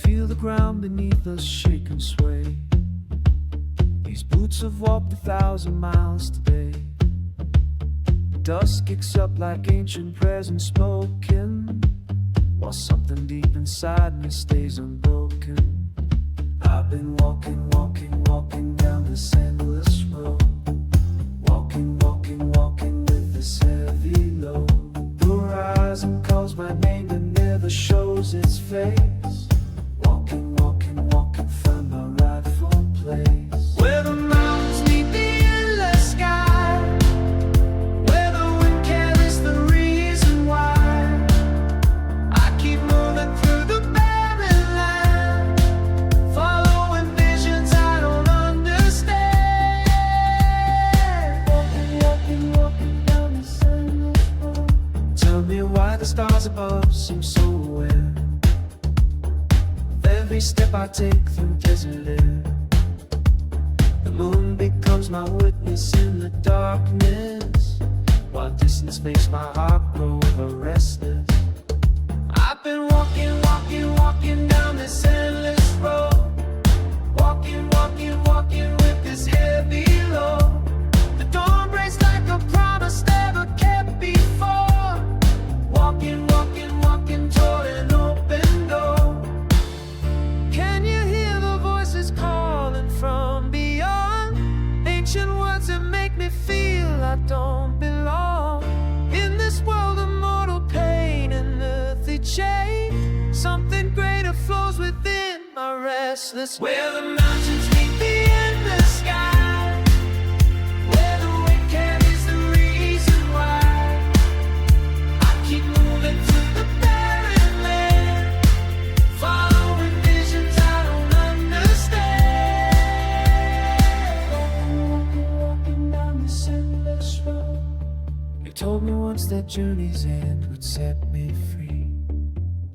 Feel the ground beneath us shake and sway. These boots have walked 1,000 miles today. Dust kicks up like ancient presents smoking, while something deep inside me stays unbroken. I've been walking, walking, walking down this endless road. Walking, walking, walking with this heavy load. The horizon calls my name but never shows its face. Walking, walking, walking, find my rightful place. Where the mountains meet the endless sky, where the wind carries the reason why I keep moving through the barren land, following visions I don't understand. Walking, walking, walking down this endless road. Tell me why the stars above seem so aware. Every step I take through desert air, the moon becomes my witness in the darkness, while distance makes my heart grow ever restless. I've been walking, walking, walking down this endless road. Walking, walking, walking with this heavy load. The dawn breaks like a promise never kept before. Walking, walking, walking toward an open door. Can you hear the voices calling from beyond? Ancient words that make me feel I don't belong. In this world of mortal pain and earthly chain, something greater flows within my restless. Where the mountains meet the endless sky, where the wind carries the reason why I keep moving through the barren land, following visions I don't understand. Walking, walking, walking down this endless road. You told me once that journey's end would set me free,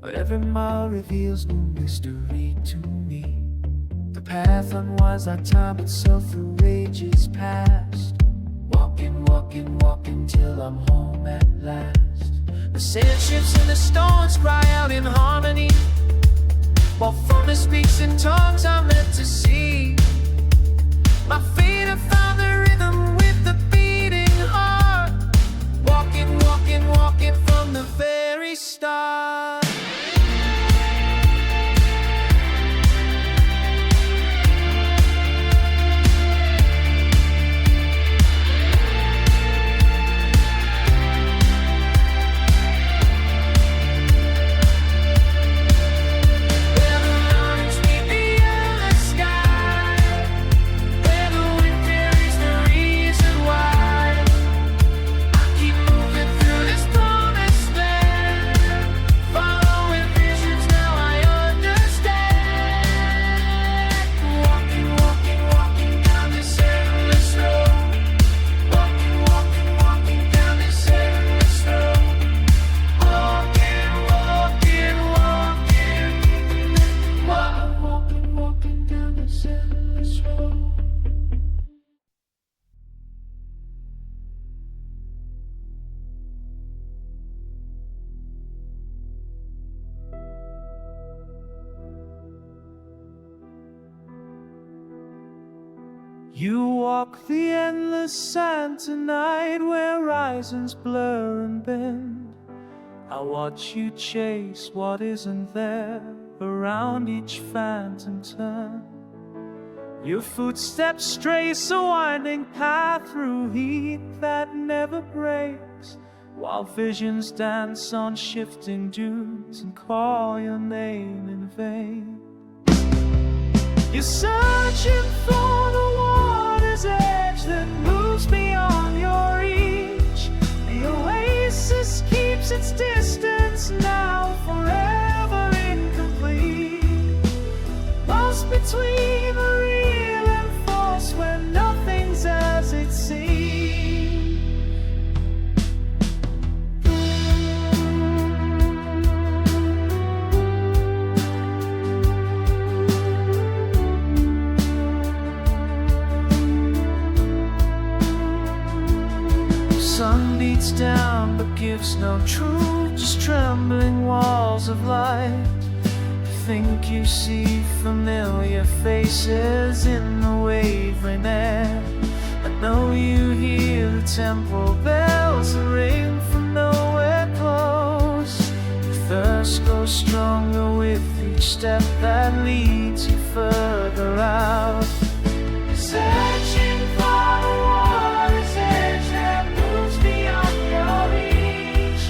but every mile reveals new mystery to me. The path unwinds like time itself through ages past. Walking, walking, walking till I'm home at last. The sand shifts and the stones cry out in harmony, while thunder speaks in tongues I'm meant to see. My feet have found the rhythm with the beating heart. Walking, walking, walking from the very start. You walk the endless sand tonight, where horizons blur and bend. I watch you chase what isn't there, around each phantom turn. Your footsteps trace a winding path through heat that never breaks, while visions dance on shifting dunes and call your name in vain. You're searching for the water's edge that moves beyond your reach. The oasis keeps its distance now, forever incomplete. Lost between the real and false, where nothing's as it seems. beats down but gives no truth, just trembling walls of light. Think you see familiar faces in the wavering air. I know you hear the temple bells ring from nowhere close. The thirst grows stronger with each step that leads you further out. Searching for the water's edge that moves beyond your reach.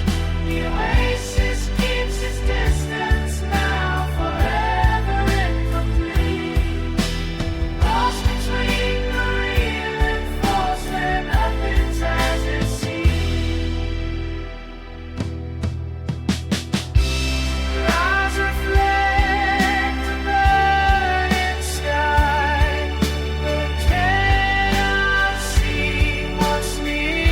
The oasis keeps its distance now, forever incomplete. Lost between the real and false, where nothing's as it seems. Eyes reflect the burning sky, but cannot see what's near.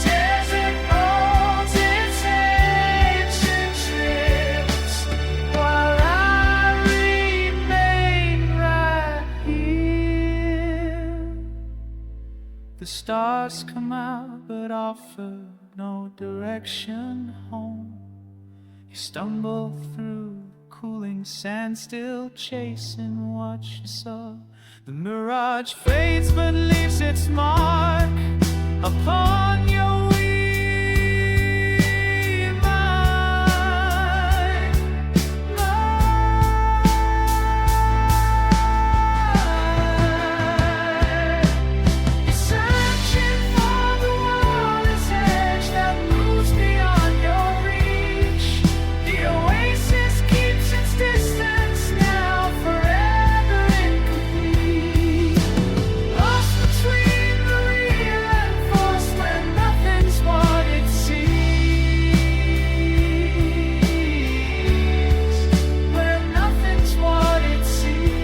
Desert holds its ancient trips, while I remain right here. The stars come out but offer no direction home. You stumble through cooling sand, still chasing what you saw. The mirage fades but leaves its mark upon your weary mind. You're searching for the water's edge that moves beyond your reach. The oasis keeps its distance now, forever incomplete. Lost between the real and false, where nothing's what it seems. Where nothing's what it seems.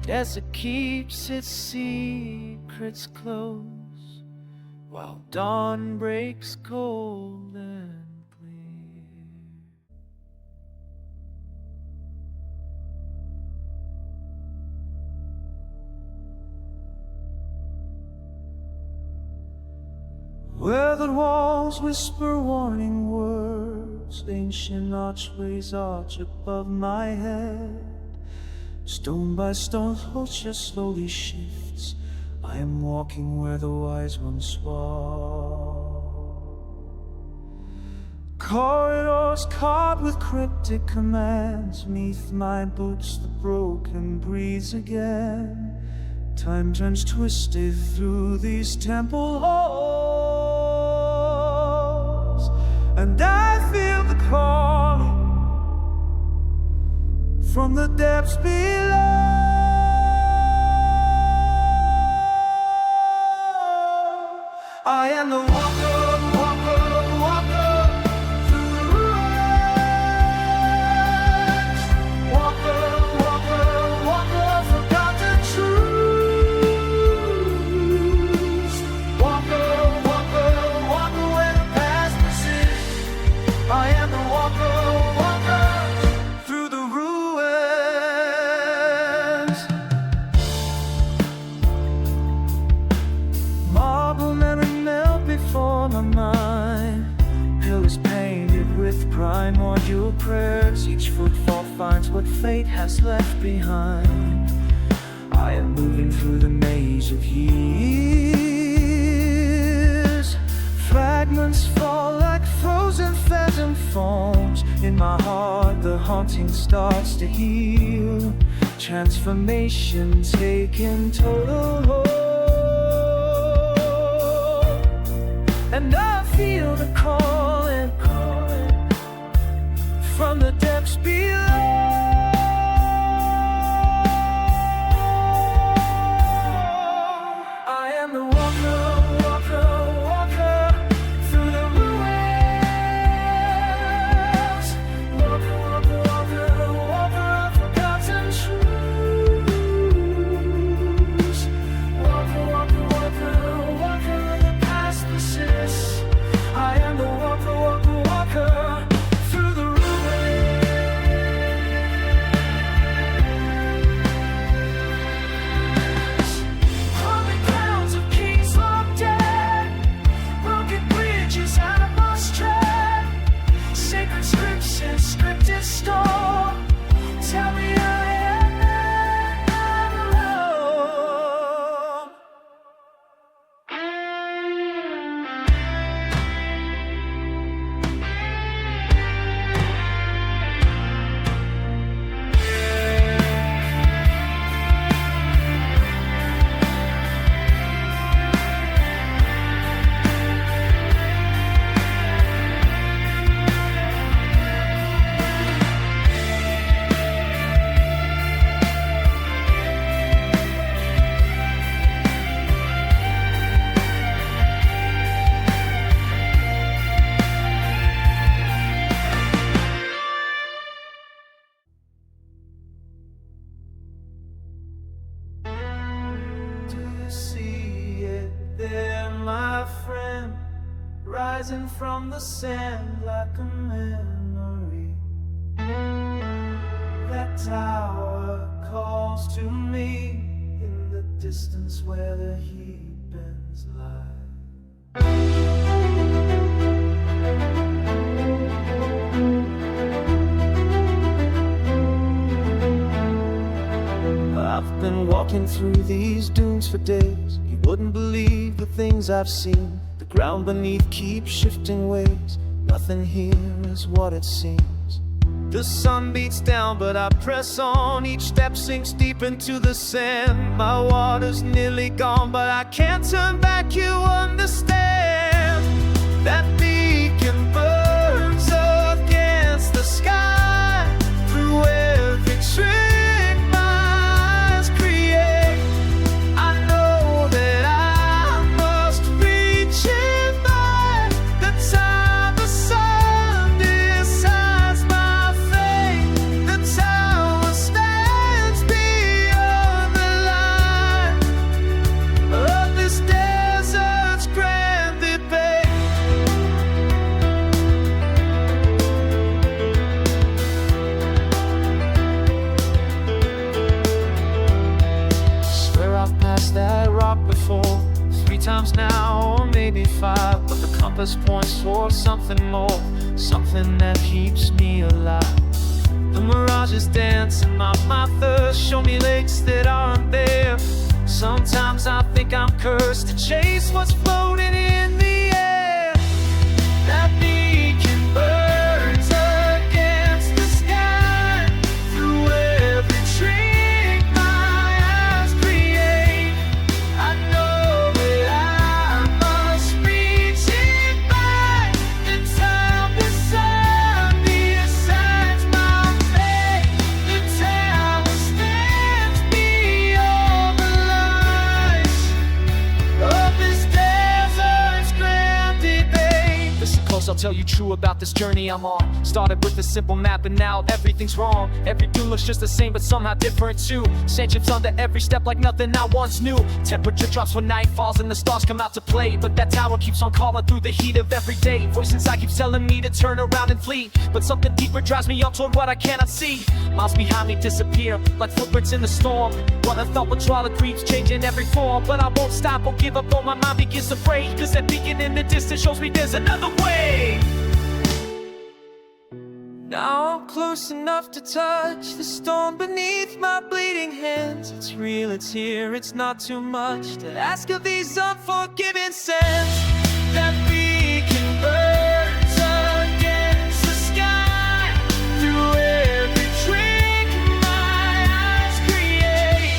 The desert keeps its secrets close, while dawn breaks cold and clear. Weathered walls whisper warning words, ancient archways arch above my head. Stone by stone, culture slowly shifts. I am walking where the wise ones walk. Corridors carved with cryptic commands. Neath my boots the broken breathes again. Time turns twisted through these temple halls, and I feel the calling from the depths below. I am the walker, walker, walker through the ruins. Walker, walker, walker, forgotten truths. Walker, walker, walker, where the past persists. I am the walker, walker through the ruins. Marble memory melt before my mind. Pillars painted with primordial prayers. Each footfall finds what fate has left behind. I am moving through the maze of years. Fragments fall like frozen phantom forms. In my heart the haunting starts to heal. Transformation taking total hold, and I feel the calling from the depths below. I am the walker, walker, walker through the ruins. Walker, walker, walker, walker of forgotten truths. Walker, walker, walker, walker, the past persists. friend, rising from the sand like a memory. That tower calls to me in the distance where the heat bends lie. I've been walking through these dunes for days. You wouldn't believe the things I've seen. The ground beneath keeps shifting ways. Nothing here is what it seems. The sun beats down, but I press on. Each step sinks deep into the sand. My water's nearly gone, but I can't turn back, you understand. That beacon burns against the sky. Through every trick my eyes create, I know that I must reach it by the time the sun decides my fate. The tower stands beyond the line of this desert's grand debate. Swear I've passed that rock before, 3 times now, or maybe 5. But the compass points towards something more, something that keeps me alive. The mirages dance in my thirst, show me lakes that aren't there. Sometimes I think I'm cursed to chase what's floating in the air. That beacon burns against the sky. Through every trick my eyes create, I know that I must reach it by the time the sun decides my fate. The tower stands beyond the lines of this desert's grand debate. Listen close, I'll tell you true about this journey I'm on. Started with a simple map and now everything's wrong. Every dune looks just the same but somehow different too. Sand chips under every step like nothing I once knew. Temperature drops when night falls and the stars come out to play. But that tower keeps on calling through the heat of every day. Voice inside keeps telling me to turn around and flee, but something deeper drives me up toward what I cannot see. Miles behind me disappear like footprints in the storm. What I thought would draw the creeps changing every form. But I won't stop, won't give up, though my mind begins to break. Cause that beacon in the distance shows me there's another way. Now I'm close enough to touch the stone beneath my bleeding hands. It's real, it's here, it's not too much to ask of these unforgiving sands. That beacon burns against the sky. Through every trick my eyes create,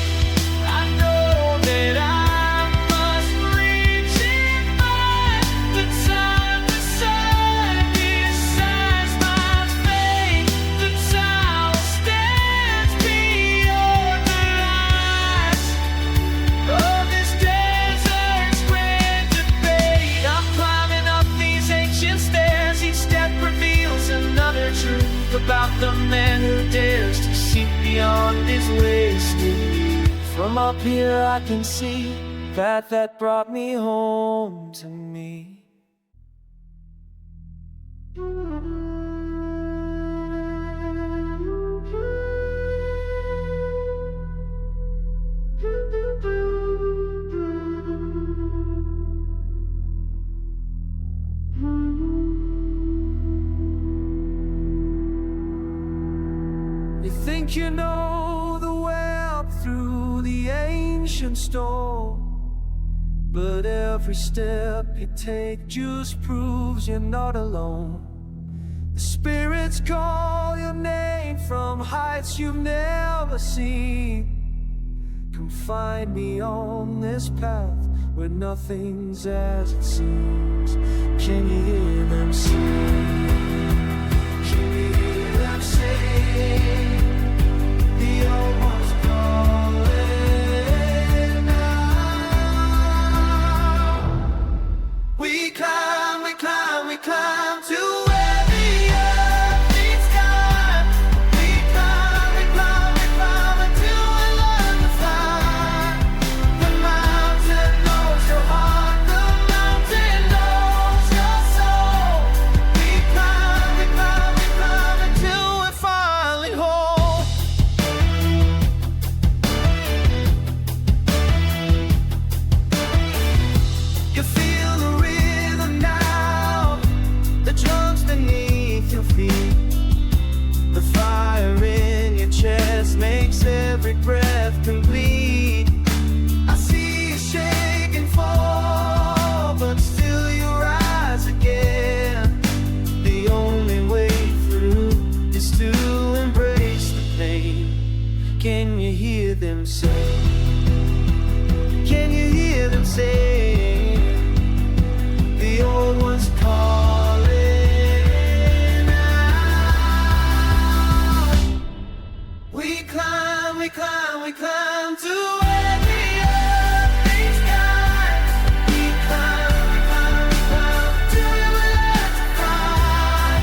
I know that I must reach it by the time the sun decides my fate. The tower stands beyond the lines of this desert's grand debate. I'm climbing up these ancient stairs. Each step reveals another truth about the man who dares to seek beyond his wasted. From up here I can see that brought me home to me. You think you know the way up through the ancient storm, but every step you take just proves you're not alone. The spirits call your name from heights you've never seen. Come find me on this path where nothing's as it seems. Can you hear them sing? Can you hear them sing? The old ones calling now. We climb, we climb, we climb to where the earth meets sky. We climb, we climb, we climb until we learn to fly. The mountain knows your heart, the mountain every breath complete. I see you shake and fall, but still you rise again. The only way through is to embrace the pain. Can you hear them say? Can you hear them say? The old one's calling out. We climb, we climb, we climb to where the earth meets sky. We climb, we climb, we climb till we're electrified.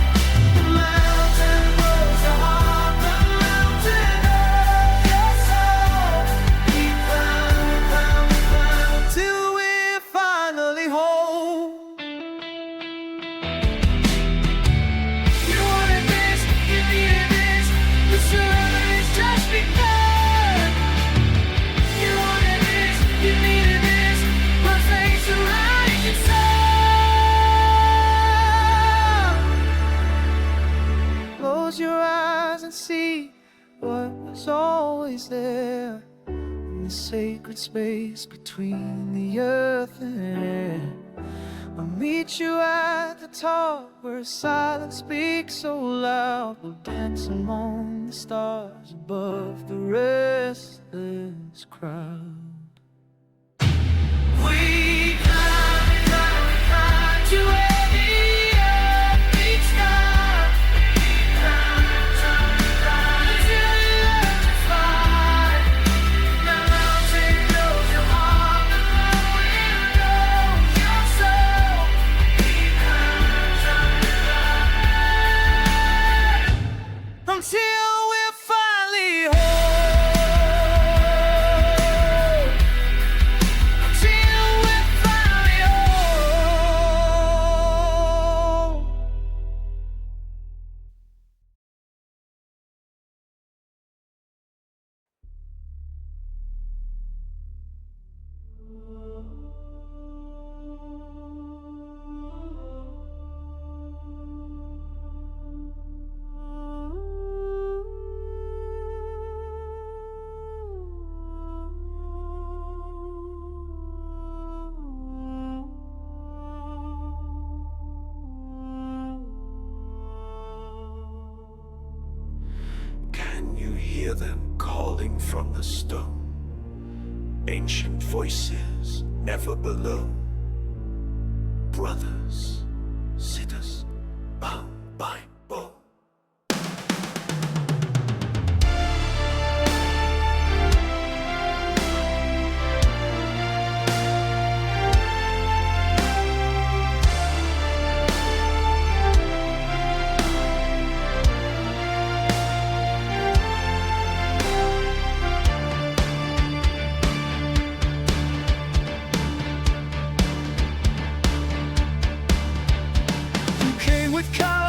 The mountain grows your heart, the mountain of your soul. We climb, we climb, we climb till we're finally home. You wanted this, you needed this, the journey's just begun. You wanted this, you needed this, my face to rise and sun. Close your eyes and see what was always there in the sacred space between the earth and air. I'll meet you at the top where silence speaks so loud. We'll dance among the stars above the restless crowd. We climb, we climb, we climb to where the earth meets sky. We climb, we climb, we climb until you're electrified. The mountain knows your heart, the mountain knows your soul. We climb, we climb, we climb until we're finally home. Until we're finally home. Can you hear them calling from the stone? Ancient voices never below. Brothers, sitters, bound by bone. You came with courage.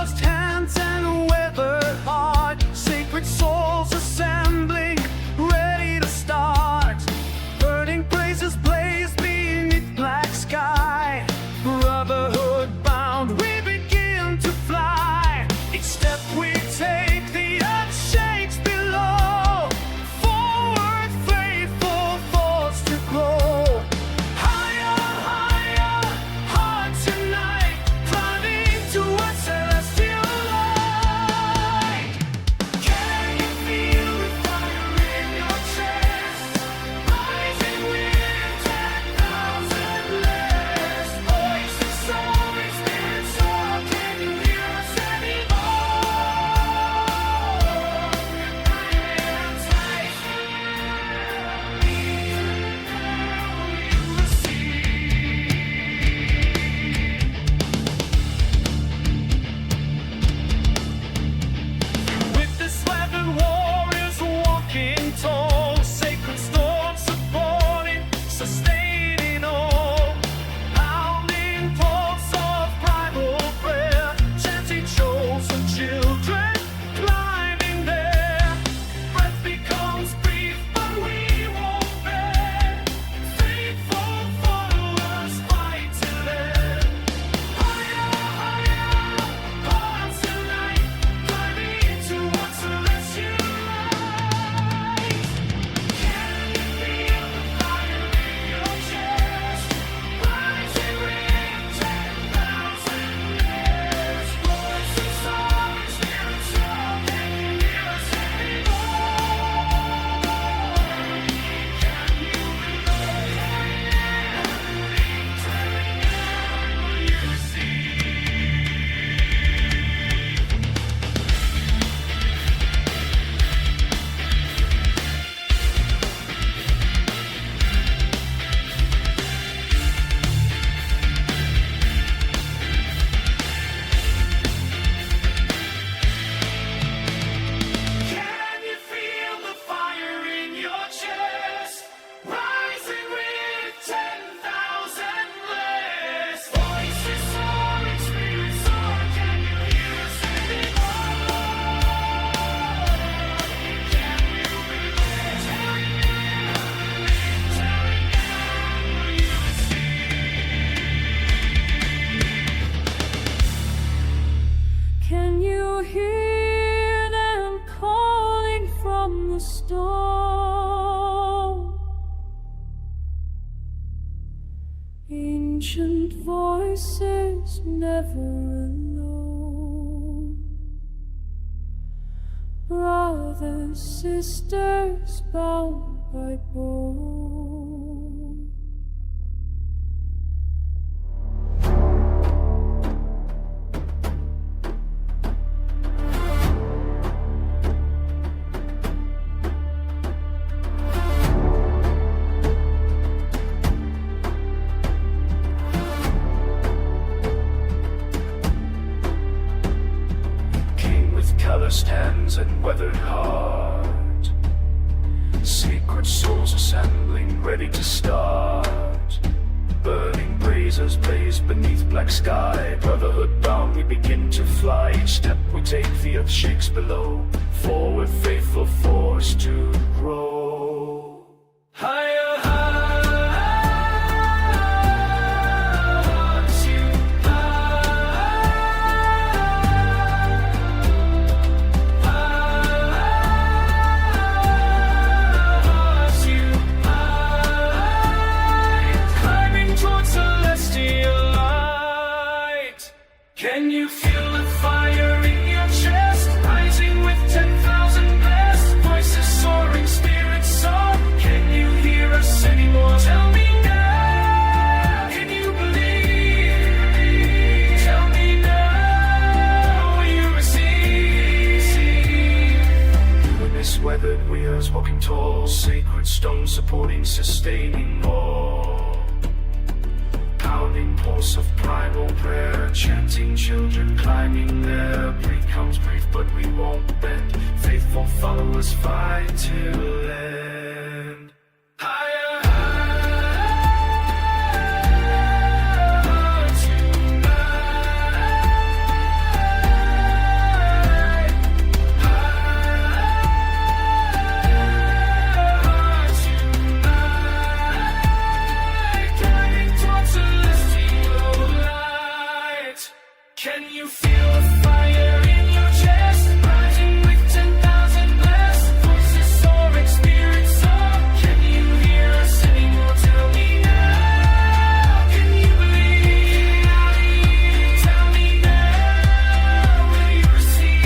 Ancient voices never alone. Brothers, sisters, bound by bone. Calloused hands and weathered heart, sacred souls assembling, ready to start. Burning braziers blaze beneath black sky. Brotherhood bound, we begin to fly. Each step we take, the earth shakes below. Forward, faithful, forced to grow. Higher, can you feel the fire in your chest, rising with 10,000 blessed voices soaring, spirits soar? Can you hear us anymore? Tell me now, can you believe? Tell me now, will you receive? Witness weathered weirs walking tall, sacred stones supporting, sustaining more. Pounding pulse of primal prayer, chanting children climbing there. Break comes brief, but we won't bend. Faithful followers fight till end. Higher, higher tonight. Higher tonight. Guiding towards celestial light. Can you feel the fire in your chest, rising with 10,000 blessed voices soaring, spirits soar? Can you hear us anymore? Tell me now, can you believe? Tell me now, will you receive?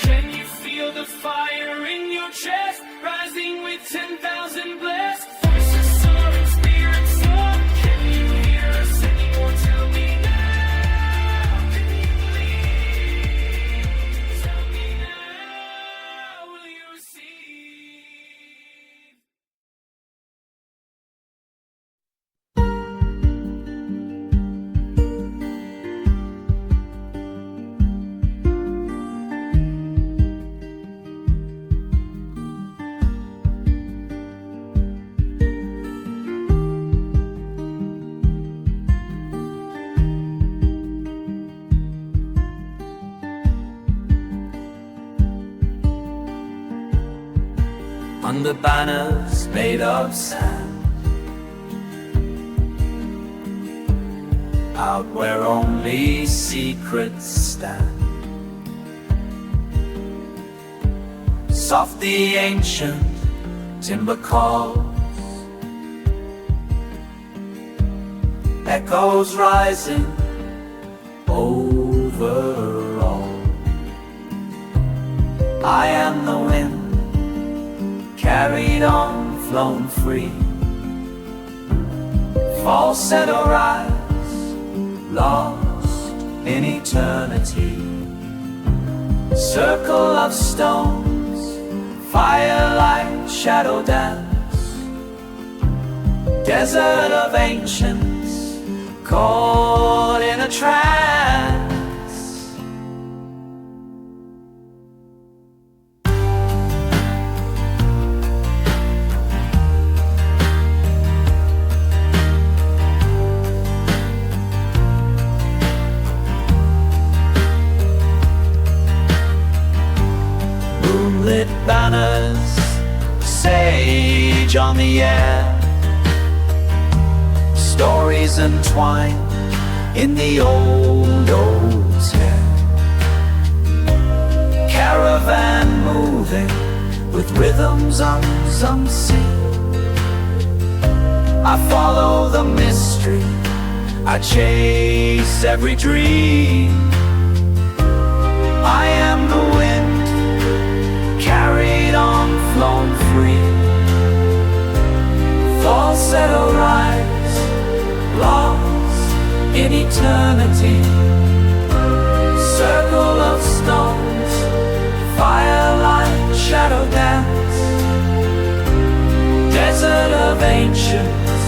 Can you feel the fire in your chest, rising with 10,000 blessed voices soaring, spirits soar? Can you hear us anymore? Tell me now, can you believe? Tell me now, will you receive? Under banners made of sand, out where only secrets stand. Soft the ancient timber calls, echoes rising over all. I am the wind, carried on, flown free. Falsetto rise, lost in eternity. Circle of stones, firelight, shadow dance. Desert of ancients, caught in a trance. rage on the air. Stories entwined in the old hotel. Caravan moving with rhythms unseen. I follow the mystery, I chase every dream. I am the wind, carried on, flown free. Falsetto rise, lost in eternity. Circle of stones, firelight, shadow dance. Desert of ancients,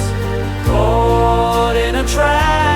caught in a trance.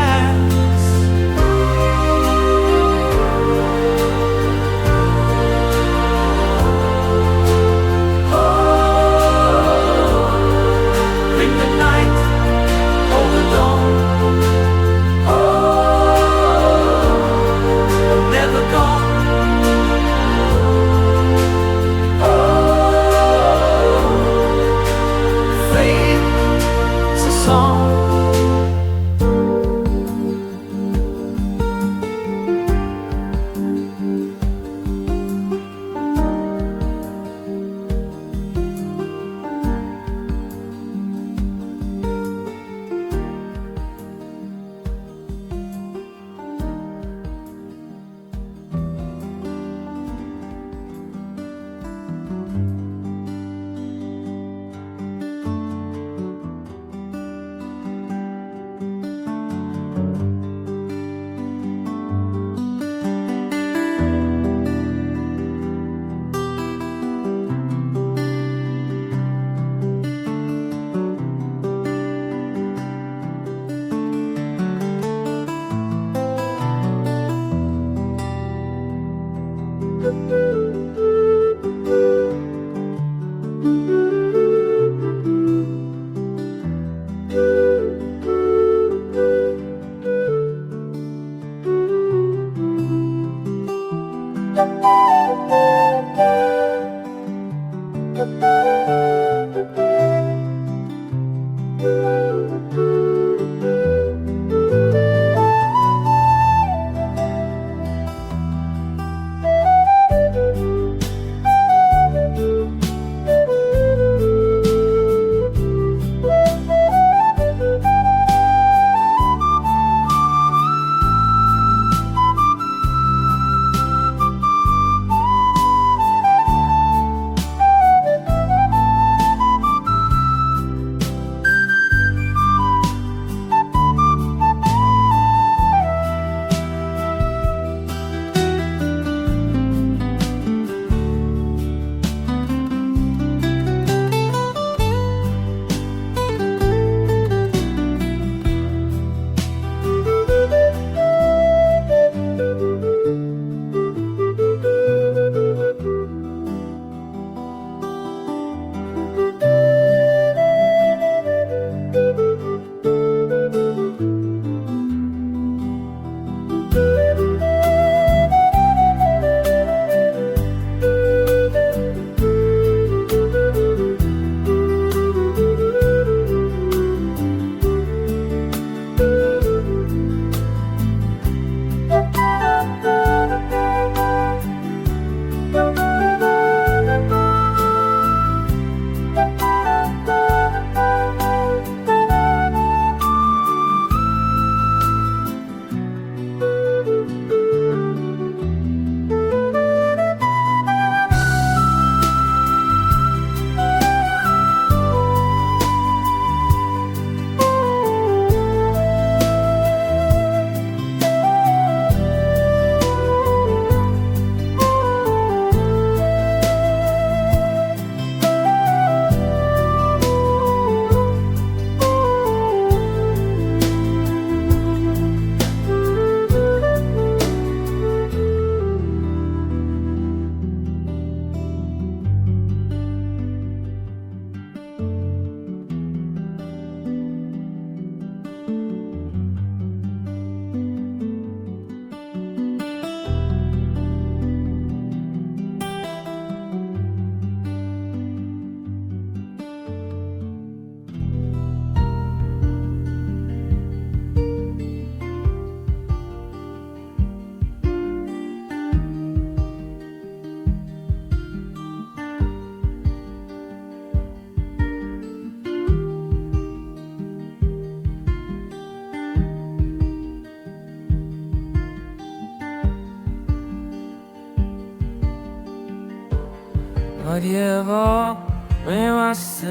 어디에서 왜 왔어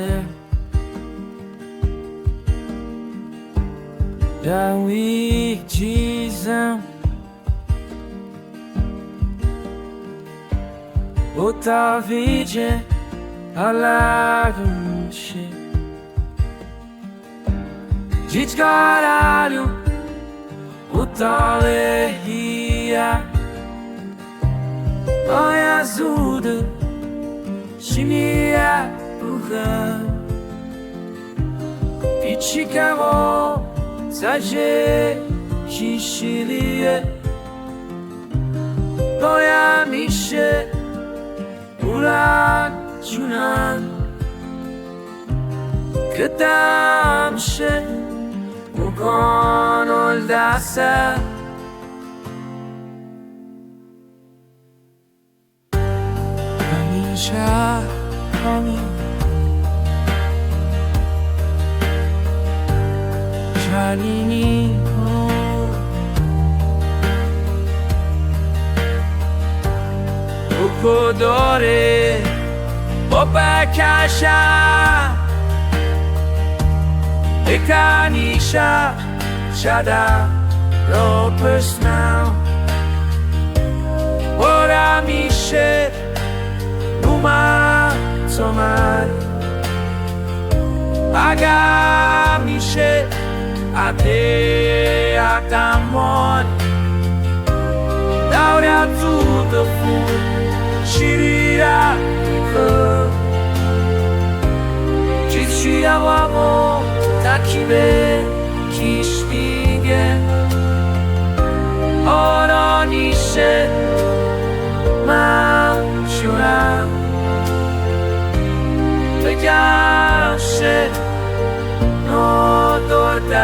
𝗧𝗧𝗧𝗔𝗡 ᗑᗕᗕડાᗑ 알라그시 𝗧𝗔𝗧𝗧𝗏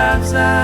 ᗑᗕᗕᗕ다ᗑ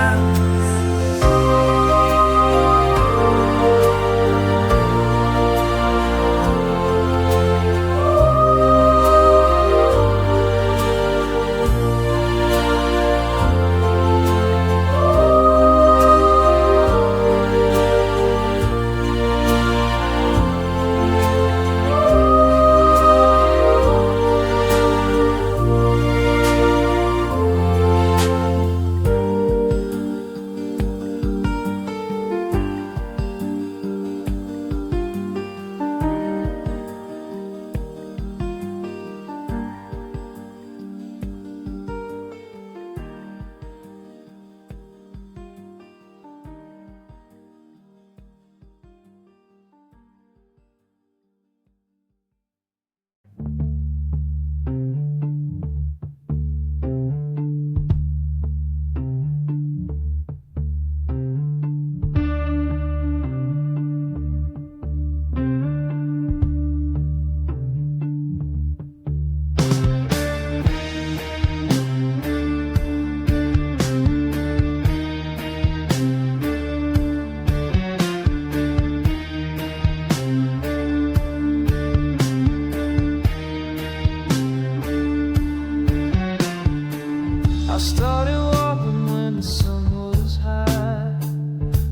I started walking when the sun was high.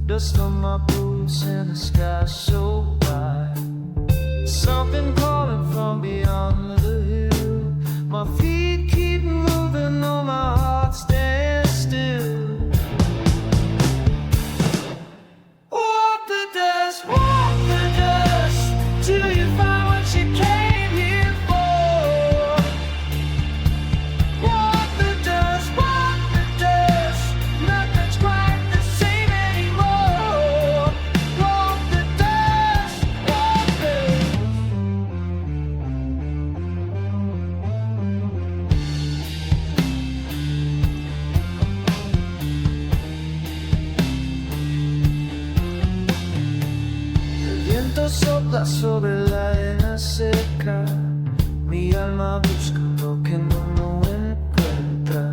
Dust on my boots and the sky so bright. Something calling from beyond the hill. My feet keep moving, though my heart stands still. Walk the dust, till you find what you came here for. Walk the dust, nothing's quite the same anymore. Walk the dust, walk the El viento sopla sobre la arena seca. Mi alma busca lo que no encuentra.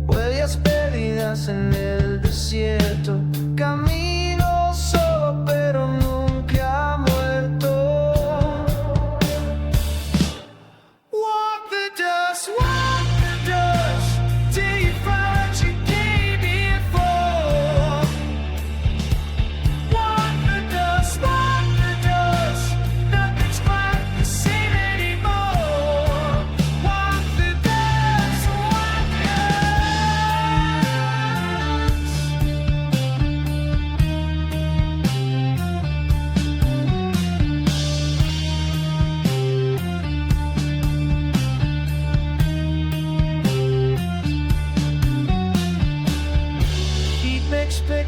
Huellas perdidas en el desierto. Camino solo pero nunca muerto. Walk the dust, till you find what you came here for. Walk the dust, nothing's quite the same anymore.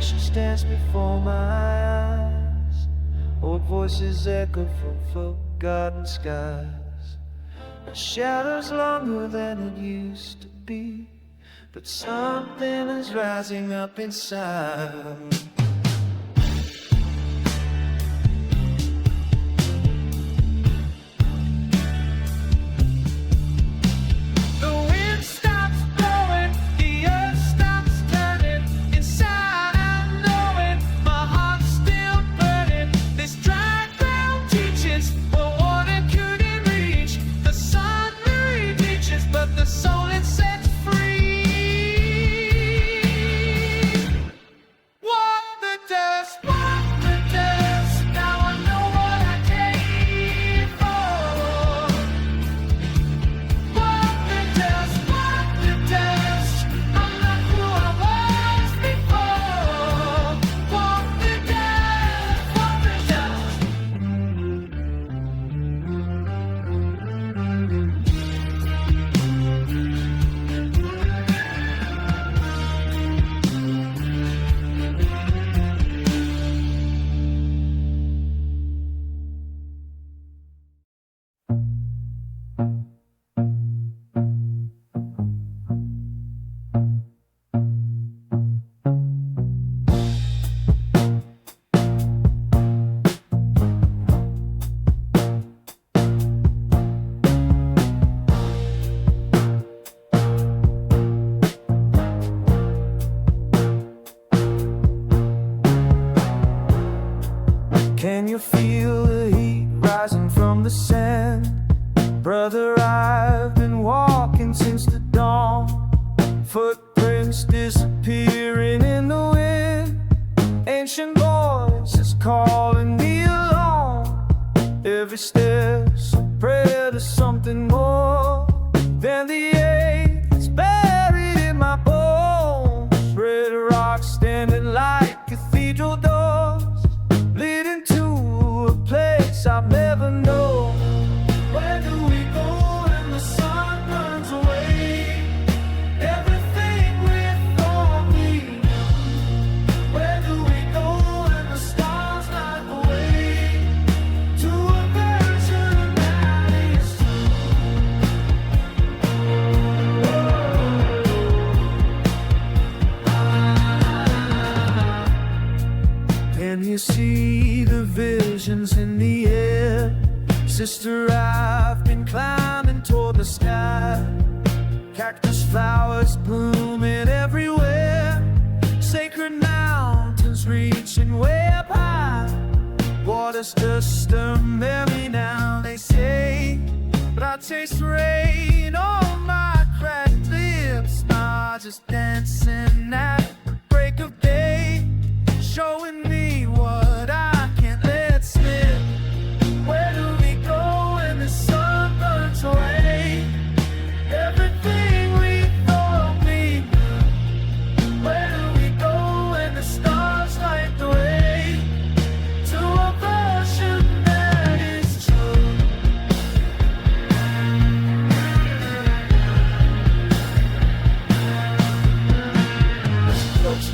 reflection stands before my eyes. Old voices echo from forgotten skies. The shadow's longer than it used to be, but something is rising up inside. Can you feel the heat rising from the sand? Brother, I've been walking since the dawn. Footprints disappearing in the wind. Ancient voices calling me along. Every step's a prayer to something more than the ache that's buried in my bones. Red rocks standing like cathedral doors, leading to a place I've never known. Where do we go when the sun burns away everything we thought we knew? Where do we go when the stars light the way to a version that is true? Can you see the visions in the air? Sister, I've been climbing toward the sky. Cactus flowers blooming everywhere. Sacred mountains reaching way up high. Water's just a memory now, they say, but I taste rain on my cracked lips. Stars just dancing at the break of day, showing me what I can't let slip. Where do we go when the sun burns away everything we thought we knew? Where do we go when the stars light the way to a version that is true?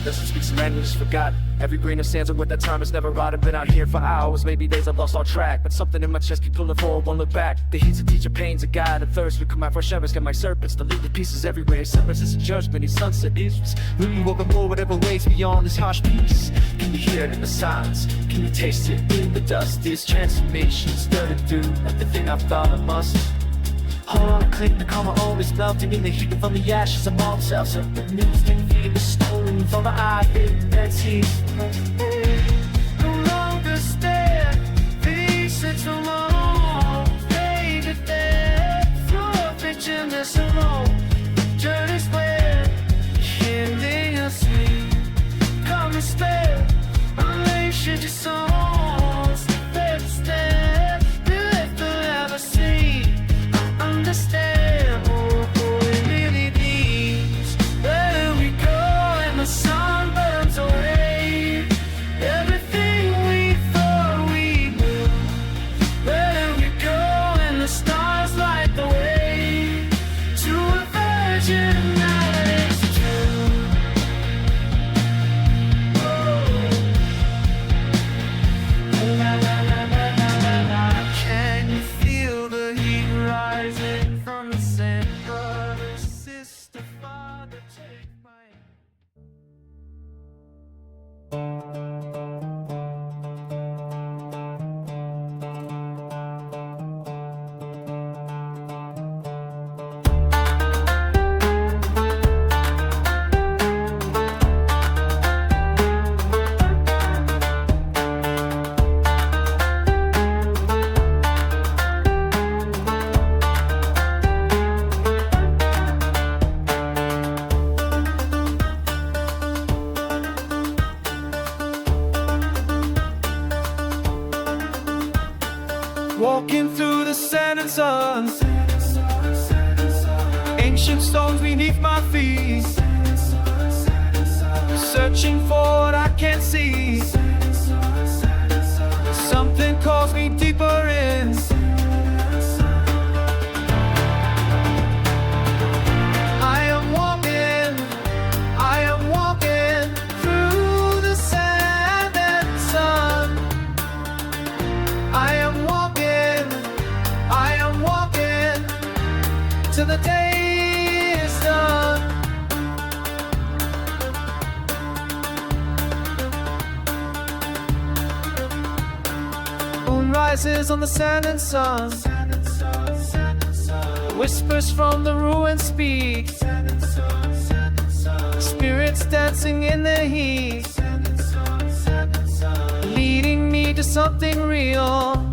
Doesn't speak some language forgotten. Every grain of sand's with that time has never rotted. Been out here for hours, maybe days I've lost all track, but something in my chest keep pulling forward, won't look back. The heat's a teacher, pain's a guide, a thirst. We come out for shepherds, got my serpents, deleted pieces everywhere. Silence is a judgment, these sunset is moving over more, whatever ways beyond this harsh peace. Can you hear it in the silence? Can you taste it in the dust? These transformations stirring through everything I thought I must. Hold on, click the karma always melting in the heat from the ashes of all cells. Up the news can feel the stone from my eye, and sees. No longer stare, face it alone. Fade to death, through a vision that's alone. Journey's where, ending a sleep. Come and spare, unleash your souls. Step to step, lift the ever see. Understand, it really means. Where we go and the sun burns away stones beneath my feet, searching for what I can't see. Something calls me deeper in. I am walking through the sand and sun. I am walking till the day is done. Moon rises on the sand and sun. Whispers from the ruins speak. Spirits dancing in the heat, leading me to something real.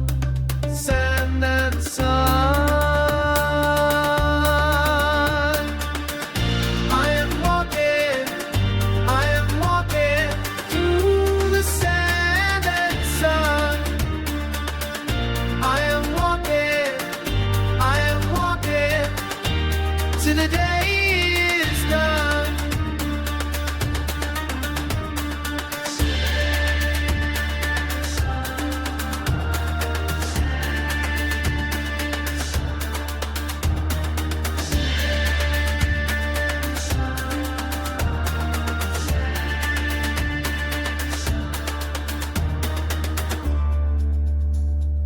Sand and sun. I am walking through the sand and sun. I am walking till the day is done.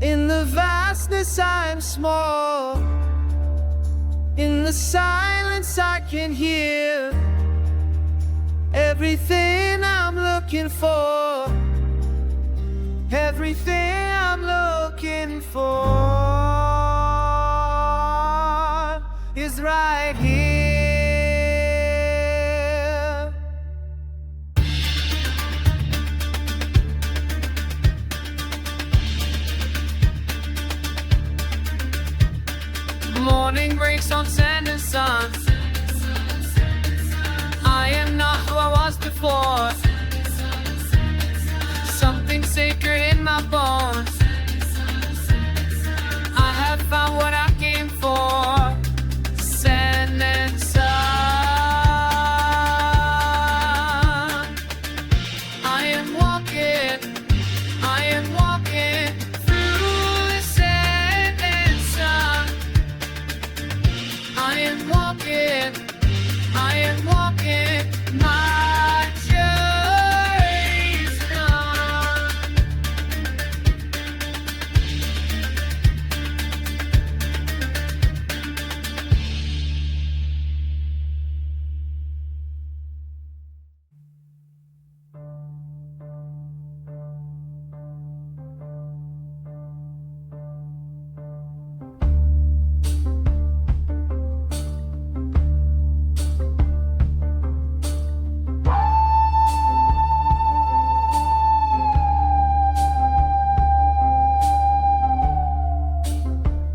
In the vastness I'm small. In the silence I can hear everything I'm looking for. Everything I'm looking for is right here. Morning breaks on sand and sun. I am not who I was before. Something sacred in my bones. I have found what I came for. Sand and sun. I am walking through the sand and sun. I am walking, my journey's done.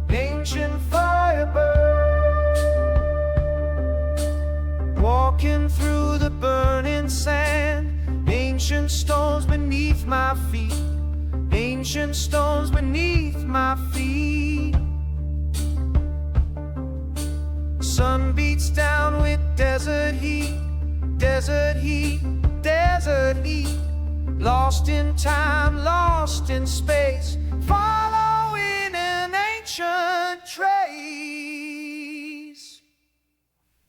Ancient firebird, walking through the burning sand. Ancient stones beneath my feet. Ancient stones beneath my feet. Sun beats down with desert heat, desert heat, desert heat. Lost in time, lost in space, following an ancient trace.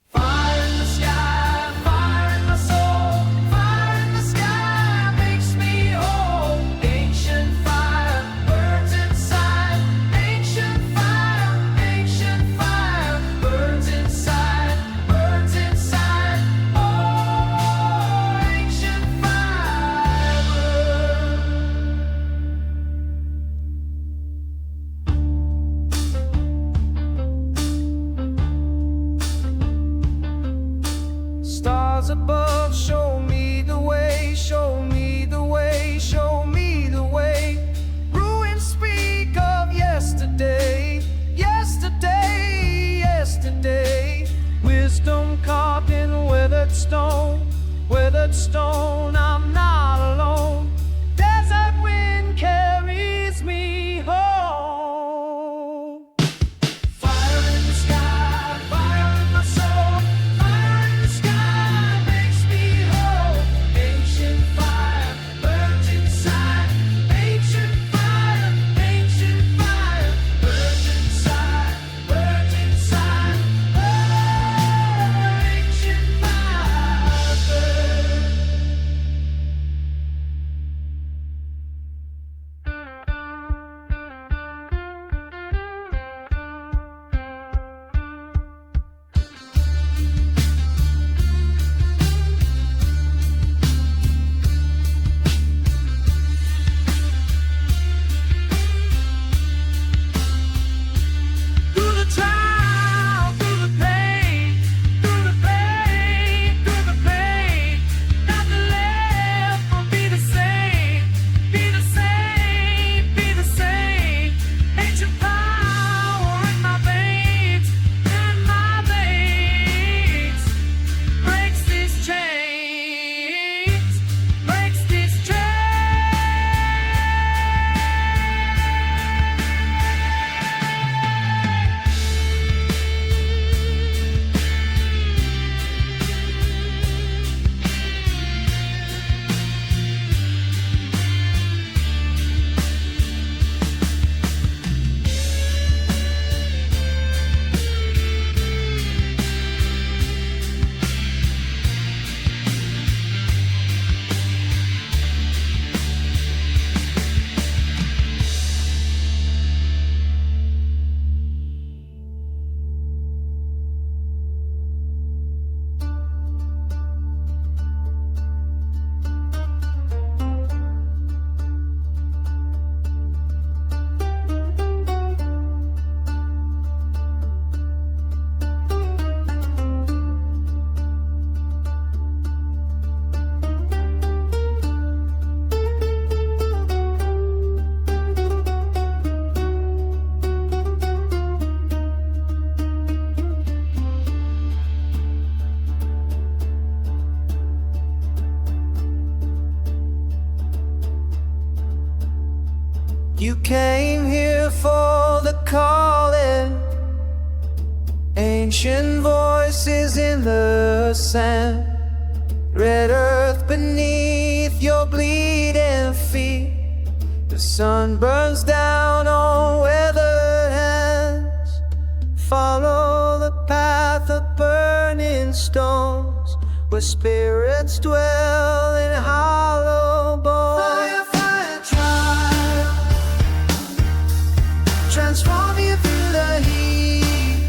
Fire in the sky, fire in my soul. Fire in the sky makes me whole. Ancient fire burns inside. Ancient fire burns inside, burns inside. Oh, ancient fire stars above, show me the way, show me the way, show me the way. Ruins speak of yesterday, yesterday, yesterday. Wisdom carved in weathered stone, weathered stone. I'm not alone. Desert wind carries me home. Fire in the sky, fire in my soul. You came here for the calling. Ancient voices in the sand. Red earth beneath your bleeding feet. The sun burns down on weathered hands. Follow the path of burning stones, where spirits dwell in hollow bones. Fire, fire, trial, transform you through the heat.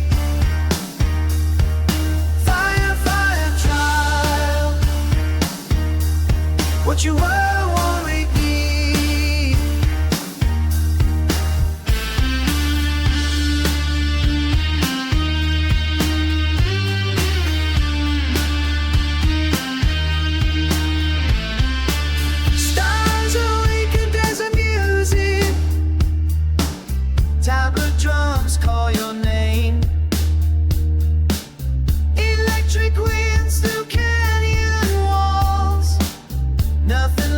Fire, fire, trial, what you were won't repeat. Stars awakened as a music. Tablet drums call your name. Electric winds through canyon walls. Nothing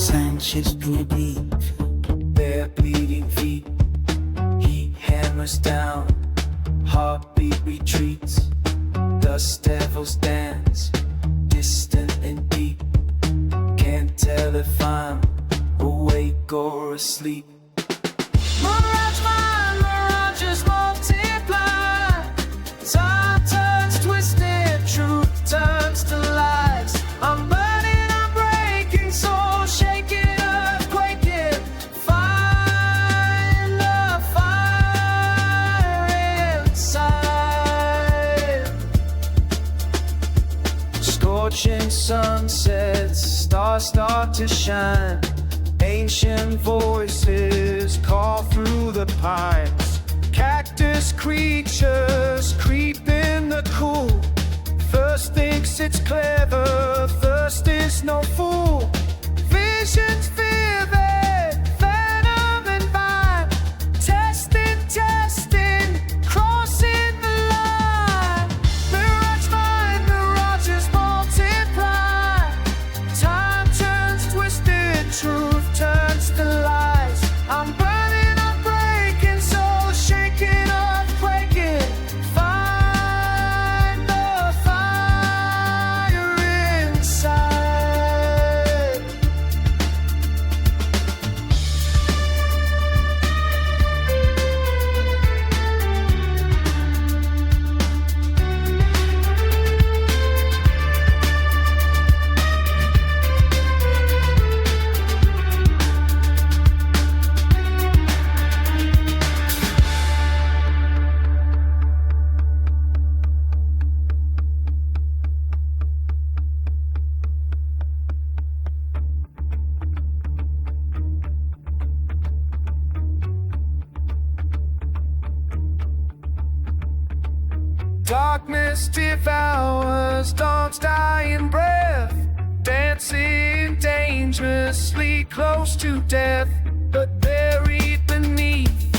sanctions bleeding, bare bleeding feet. He hammers down, heartbeat retreats. Dust devils dance, distant and deep. Can't tell if I'm awake or asleep. Mirage mind, mirages multiply. Time turns twisted, truth turns to lies. I'm burning, I'm breaking, soul shaking, earthquaking. Find the fire inside. Scorching sunsets, stars start to shine. Ancient voices call through the pines. Cactus creatures creep in the cool. Thirst thinks it's clever, thirst is no fool. Visions fear their venom and vine. Testing, testing, crossing the line. Mirage mind, mirages multiply. Time turns twisted, truth turns to lies. I'm burning, I'm breaking, soul shaking, earthquaking. Find the fire inside. Darkness devours dawn's dying breath, dancing dangerously close to death. But buried beneath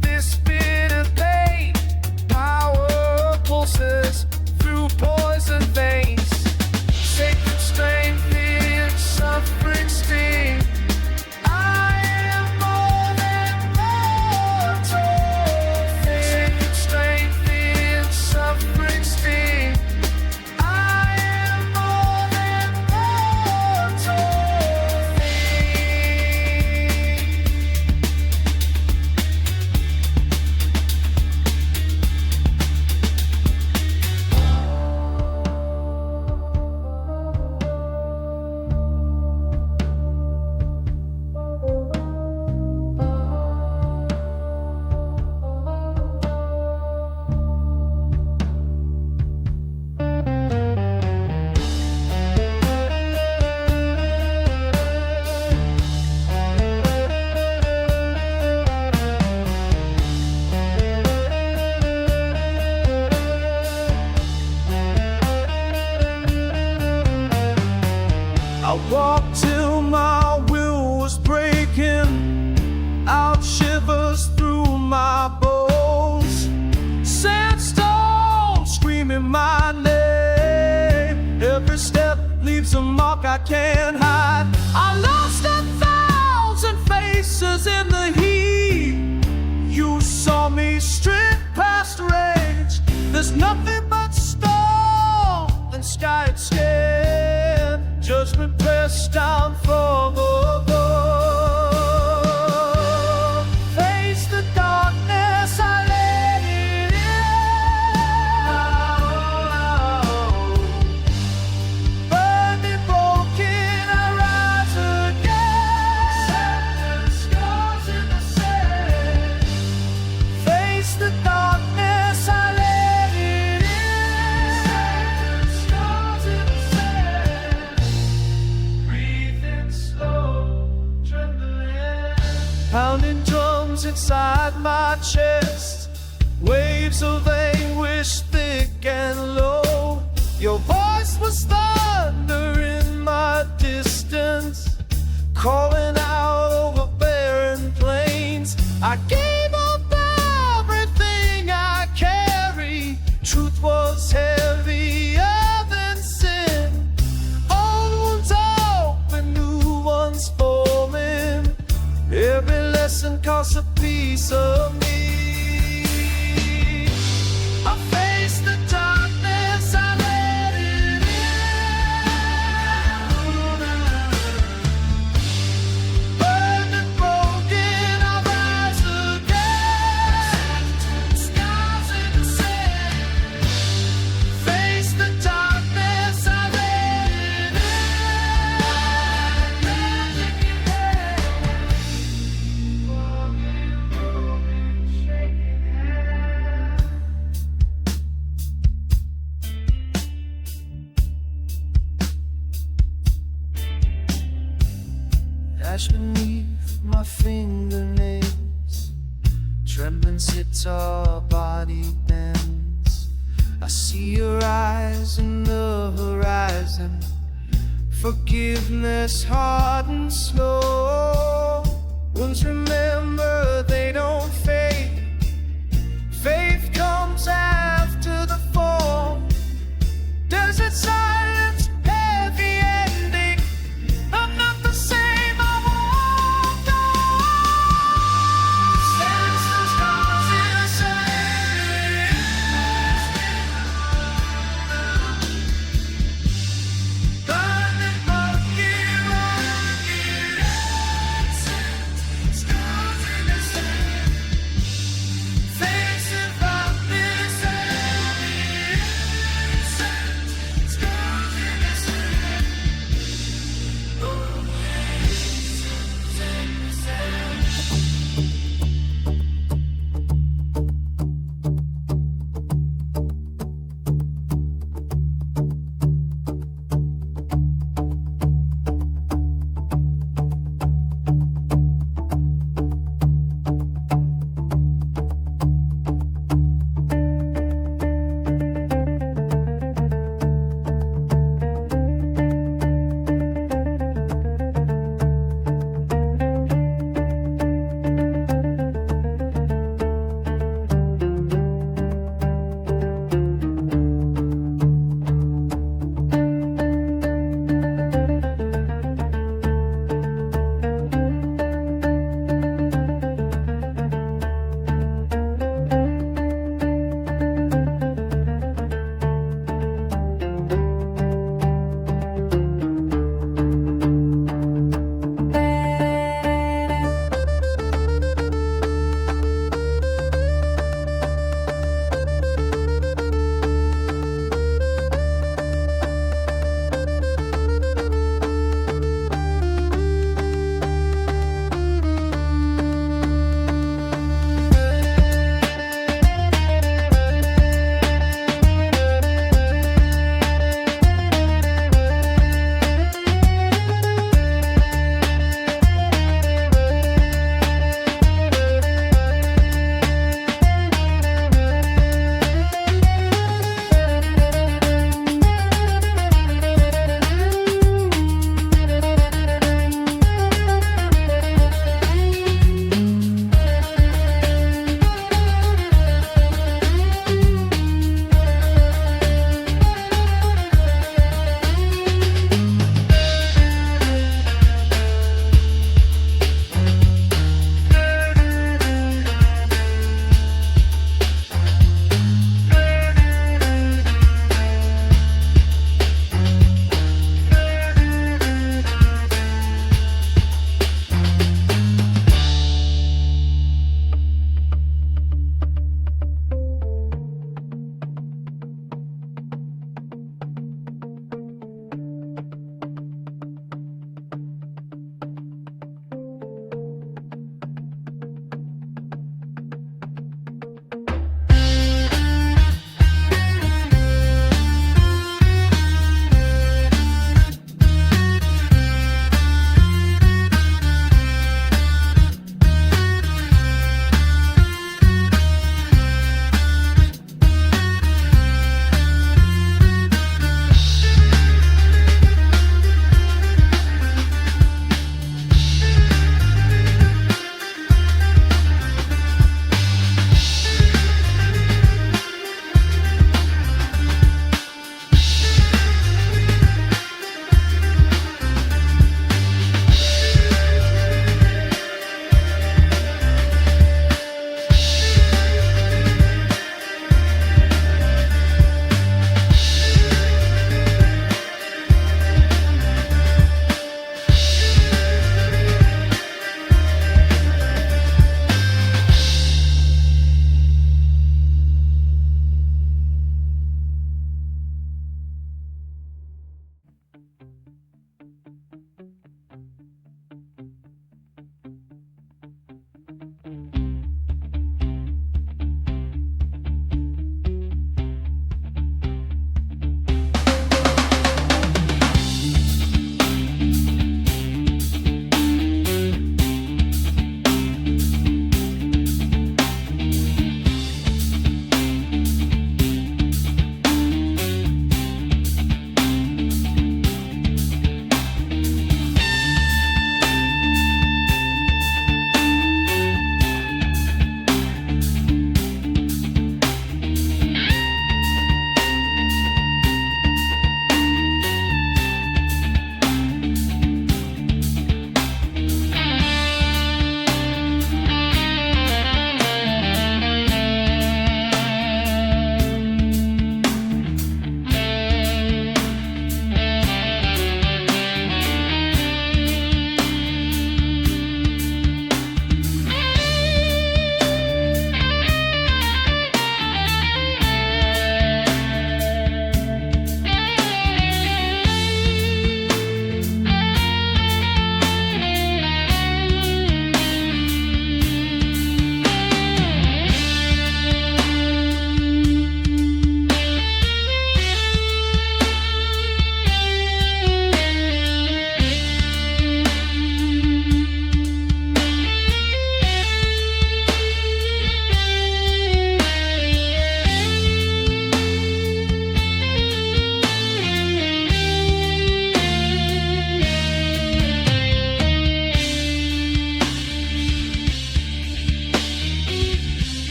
this bitter pain, power pulses through poison veins. Sacred strength in suffering sting. I am more than mortal. Sacred strength in suffering sting. I am more than mortal I walked till my will was breaking, out shivers through my bones. Sandstone screaming my name, every step leaves a mark I can't hide. I lost 1,000 faces in the heat. You saw me strip past rage. There's nothing but storm and sky and skin. Judgment pressed down from above. Face the darkness, I let it in. Burn me broken, I rise again. Acceptance, scars in the sand. Face the darkness, I let it in. Acceptance, scars in the sand. Breathing slow, trembling. Pounding drums inside my chest, waves of anguish thick and low. Your voice was thunder in my distance, calling out over barren plains. I gave up everything I carry. Truth was heavier than sin. Old wounds open, new ones fall. stands and calls a piece of me. I face the darkness, I let it in. Burned and broken, I rise again. Scars in the sand. Face the darkness, I let it in. Walking, shaking hands. Ash beneath my fingernails, trembling sitar body bends. I see your eyes in the horizon, forgiveness hard and slow. Wounds remember, they don't fade. Faith comes after the fall. Desert silence, heavy ending. I'm not the same, I walked on. Stands and scars in the sand. Burning, broken, rolling. Scars in the sand. Facing darkness, scars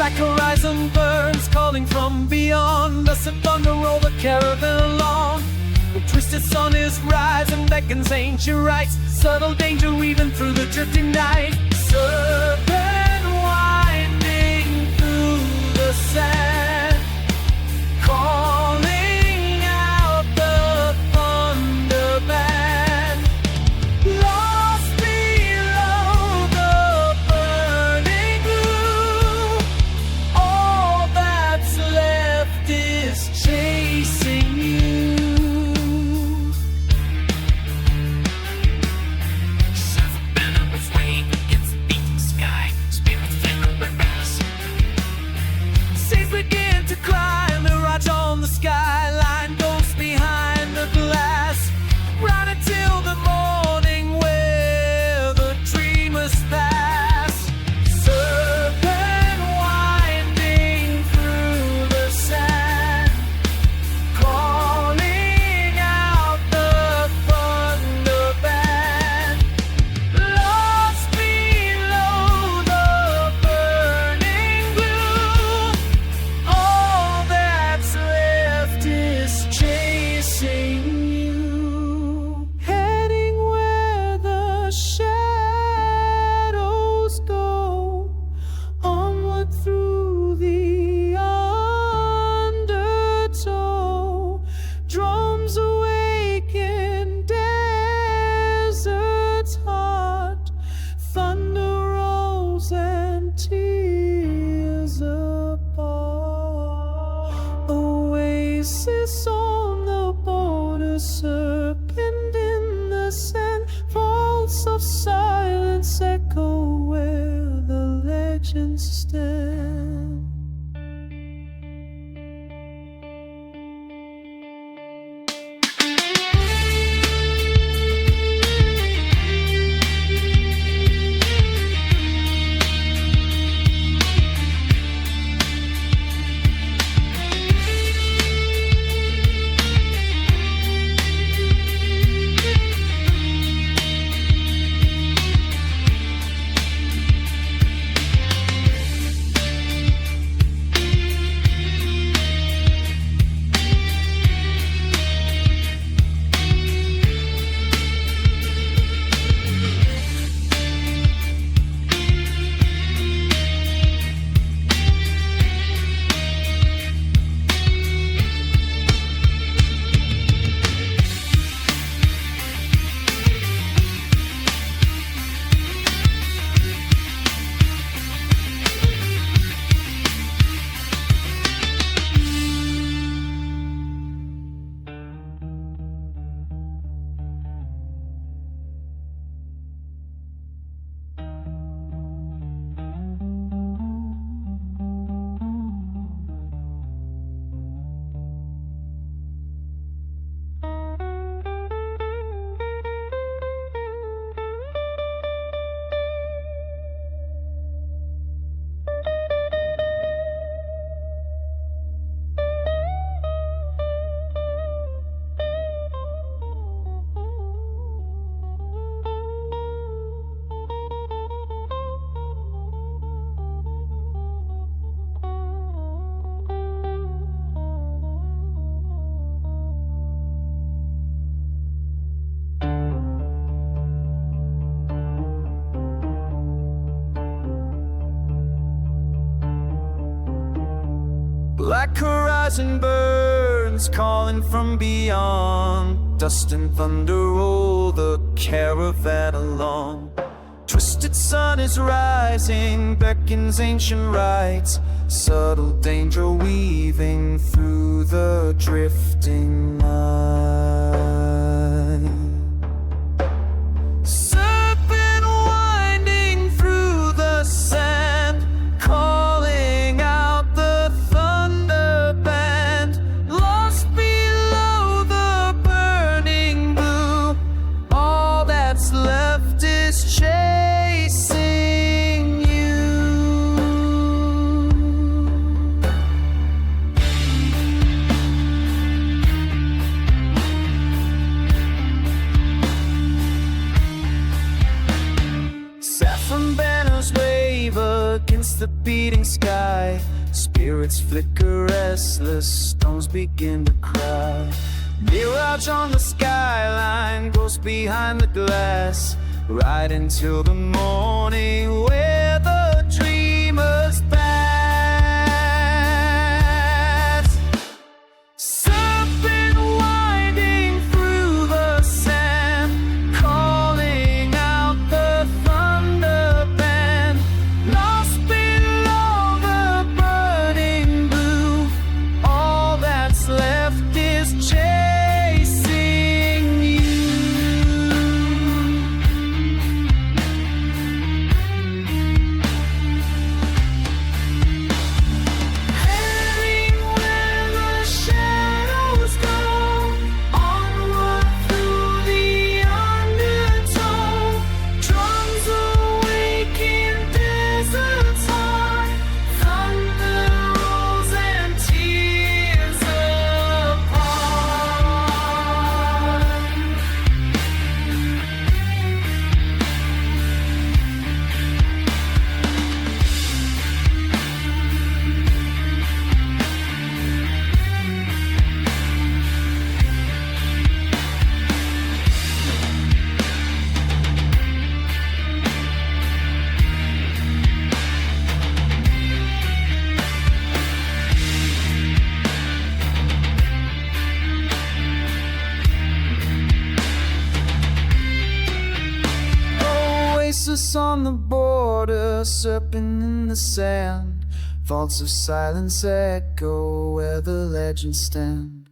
Black horizon burns, calling from beyond. Dust and thunder roll the caravan along. The twisted sun is rising, beckons ancient rites. Subtle danger weaving through the drifting night. Serpent winding through the sand, calling out the thunder band. Lost below the burning blue, all that's left is chasing you. Sails begin to climb, mirage on the skyline, ghosts behind the glass. Ride until the morning where the dreamers pass. Serpent winding through the sand, calling out the thunder band. Lost below the burning blue, all that's left is chasing you. Heading where the shadows go, onward through the undertow. Drums awaken desert's heart, thunder rolls and tears apart. Oasis on the border, serpent in the sand, vaults of silence echo where the legends stand. Black horizon burns, calling from beyond. Dust and thunder roll the caravan along. Twisted sun is rising, beckons ancient rites. Subtle danger weaving through the drifting night. Serpent winding through the sand, calling out the thunder band. Lost below the burning blue, all that's left is chasing you. against the beating sky. Spirits flicker restless, stones begin to cry. Mirage on the skyline, ghost behind the glass. Right until the morning where the dreamers pass. Serpent winding through the sand, calling out the thunder band. Lost below the burning blue, all that's left is chasing you. Heading where the shadows go, onward through the undertow. Drums awake in deserts hard, thunder rolls and tears apart. Oasis on the border, serpent in the sand. Vaults of silence echo where the legends stand.